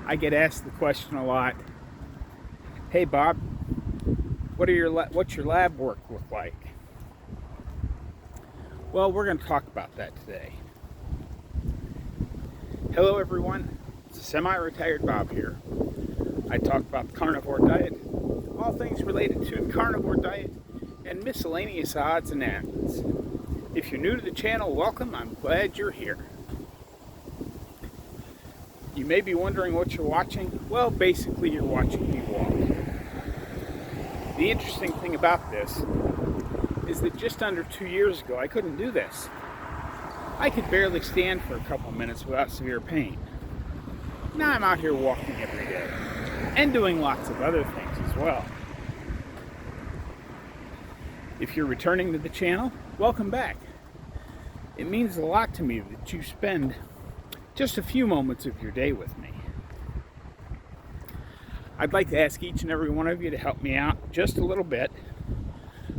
I get asked the question a lot, hey Bob, what's your lab work look like? Well, we're going to talk about that today. Hello everyone, it's a semi-retired Bob here. I talk about the carnivore diet, all things related to the carnivore diet, and miscellaneous odds and ends. If you're new to the channel, welcome, I'm glad you're here. You may be wondering what you're watching. Well, basically you're watching me walk. The interesting thing about this is that just under 2 years ago I couldn't do this. I could barely stand for a couple minutes without severe pain. Now I'm out here walking every day and doing lots of other things as well. If you're returning to the channel, welcome back. It means a lot to me that you spend just a few moments of your day with me. I'd like to ask each and every one of you to help me out just a little bit.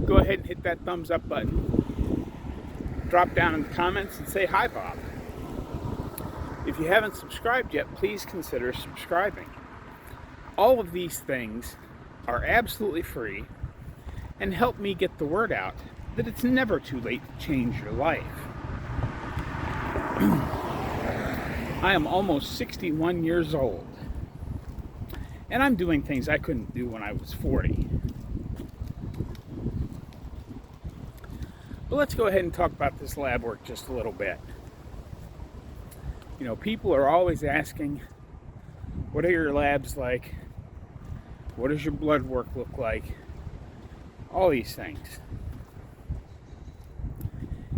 Go ahead and hit that thumbs up button. Drop down in the comments and say hi, Bob. If you haven't subscribed yet, please consider subscribing. All of these things are absolutely free and help me get the word out that it's never too late to change your life. I am almost 61 years old, and I'm doing things I couldn't do when I was 40. But let's go ahead and talk about this lab work just a little bit. You know, people are always asking, what are your labs like? What does your blood work look like? All these things.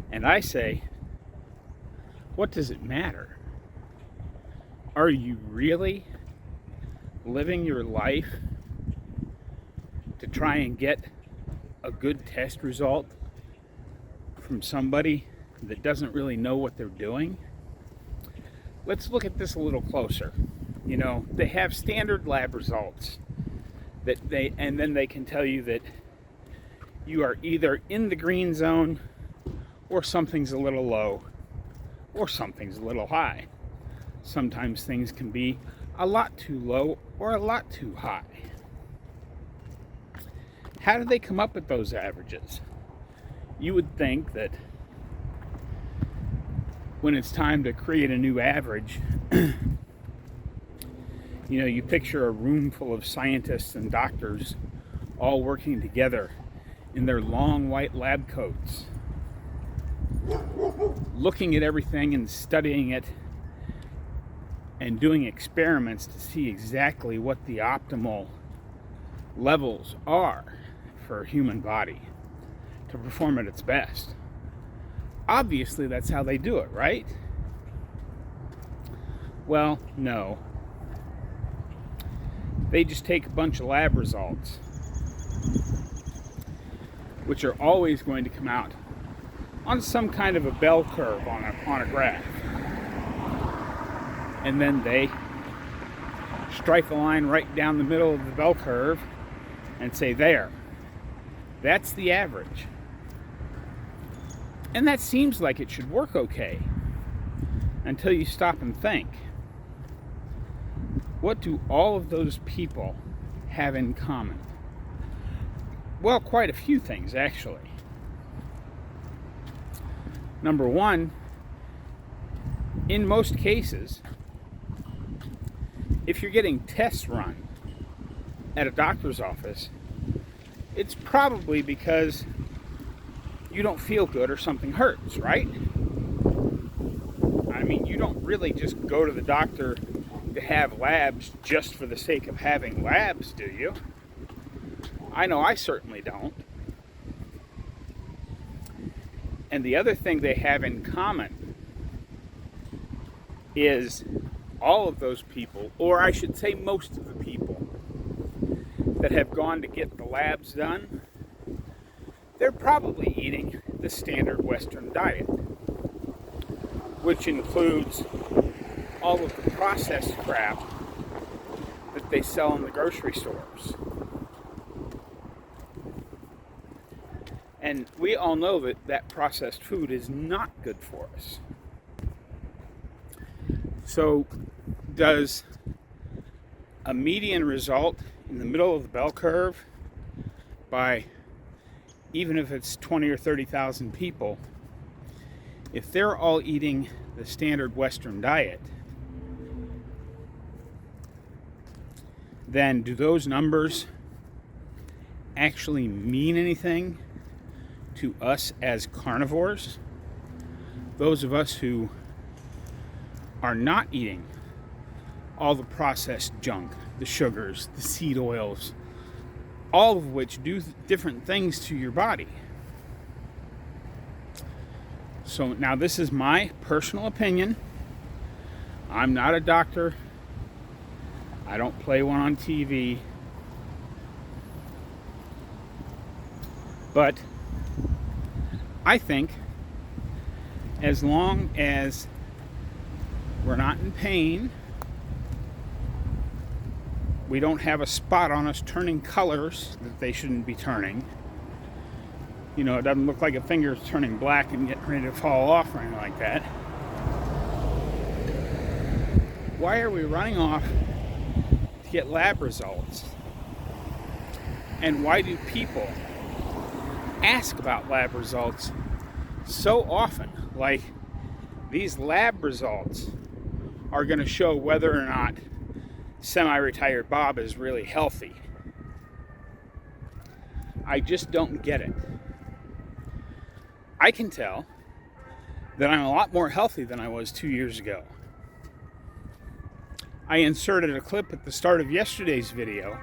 And I say, what does it matter? Are you really living your life to try and get a good test result from somebody that doesn't really know what they're doing? Let's look at this a little closer. You know, they have standard lab results and then they can tell you that you are either in the green zone or something's a little low or something's a little high. Sometimes things can be a lot too low or a lot too high. How do they come up with those averages? You would think that when it's time to create a new average, you know, you picture a room full of scientists and doctors all working together in their long white lab coats, looking at everything and studying it and doing experiments to see exactly what the optimal levels are for a human body to perform at its best. Obviously, that's how they do it, right? Well, no. They just take a bunch of lab results, which are always going to come out on some kind of a bell curve on a graph. And then they strike a line right down the middle of the bell curve and say, there, that's the average. And that seems like it should work okay until you stop and think. What do all of those people have in common? Well, quite a few things, actually. Number one, in most cases, if you're getting tests run at a doctor's office, it's probably because you don't feel good or something hurts, right? I mean, you don't really just go to the doctor to have labs just for the sake of having labs, do you? I know I certainly don't. And the other thing they have in common is all of those people, or I should say most of the people that have gone to get the labs done, they're probably eating the standard Western diet, which includes all of the processed crap that they sell in the grocery stores. And we all know that that processed food is not good for us. So does a median result in the middle of the bell curve by, even if it's 20 or 30,000 people, if they're all eating the standard Western diet, then do those numbers actually mean anything to us as carnivores? Those of us who are not eating all the processed junk, the sugars, the seed oils, all of which do different things to your body. So now this is my personal opinion. I'm not a doctor. I don't play one on TV. But I think as long as we're not in pain, we don't have a spot on us turning colors that they shouldn't be turning. You know, it doesn't look like a finger's turning black and getting ready to fall off or anything like that. Why are we running off to get lab results? And why do people ask about lab results so often? Like, these lab results are going to show whether or not semi-retired Bob is really healthy. I just don't get it. I can tell that I'm a lot more healthy than I was 2 years ago. I inserted a clip at the start of yesterday's video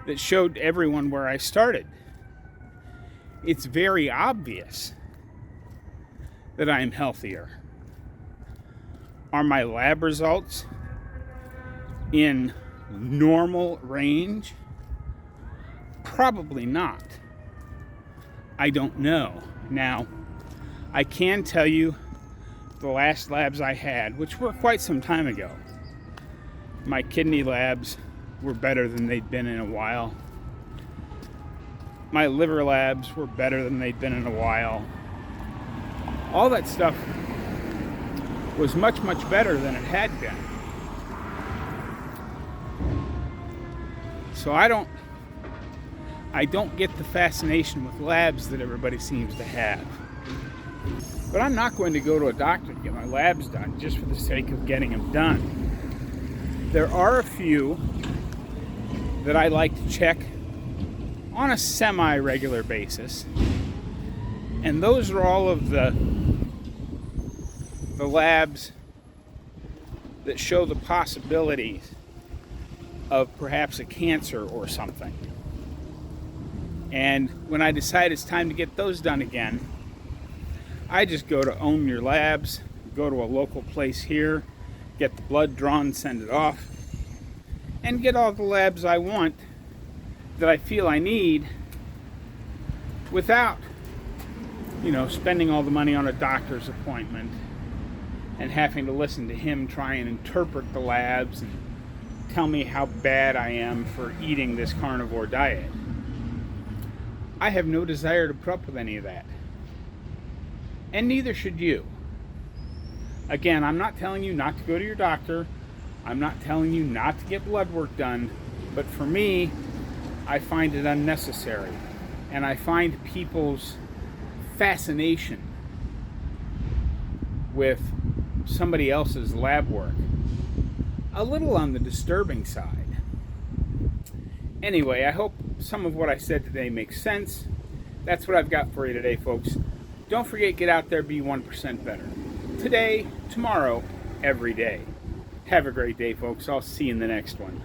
that showed everyone where I started. It's very obvious that I am healthier. Are my lab results in normal range? Probably not. I don't know. Now, I can tell you the last labs I had, which were quite some time ago. My kidney labs were better than they'd been in a while. My liver labs were better than they'd been in a while. All that stuff was much, much better than it had been. So I don't get the fascination with labs that everybody seems to have. But I'm not going to go to a doctor to get my labs done just for the sake of getting them done. There are a few that I like to check on a semi-regular basis. And those are all of the labs that show the possibilities of perhaps a cancer or something. And when I decide it's time to get those done again, I just go to Own Your Labs, go to a local place here, get the blood drawn, send it off, and get all the labs I want that I feel I need without, spending all the money on a doctor's appointment and having to listen to him try and interpret the labs and tell me how bad I am for eating this carnivore diet. I have no desire to put up with any of that. And neither should you. Again, I'm not telling you not to go to your doctor. I'm not telling you not to get blood work done. But for me, I find it unnecessary. And I find people's fascination with somebody else's lab work a little on the disturbing side. Anyway, I hope some of what I said today makes sense. That's what I've got for you today, folks. Don't forget, get out there, be 1% better. Today, tomorrow, every day. Have a great day, folks. I'll see you in the next one.